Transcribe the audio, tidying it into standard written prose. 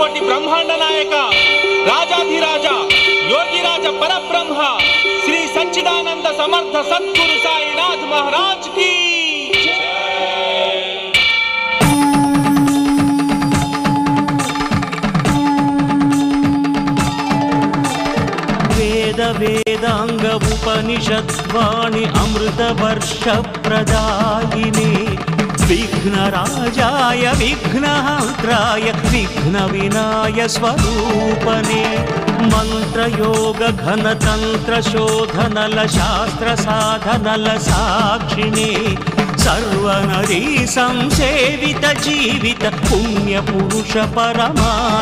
कोटि ब्रह्मांड नायक राजाधिराज योगिराज परब्रह्म श्री सच्चिदानंद समर्थ सद्गुरु साईनाथ महाराज की वेद वेदांग उपनिषद्वाणी अमृत वर्ष प्रदायिने विघ्नराजाय विघ्नहन्त्राय विघ्नविनाय स्वरूपने मंत्रयोग घनतंत्र शोधनल शास्त्र साधनल साक्षिणे सर्वनरी संसेवित जीवित पुण्य पुरुष परमात्मा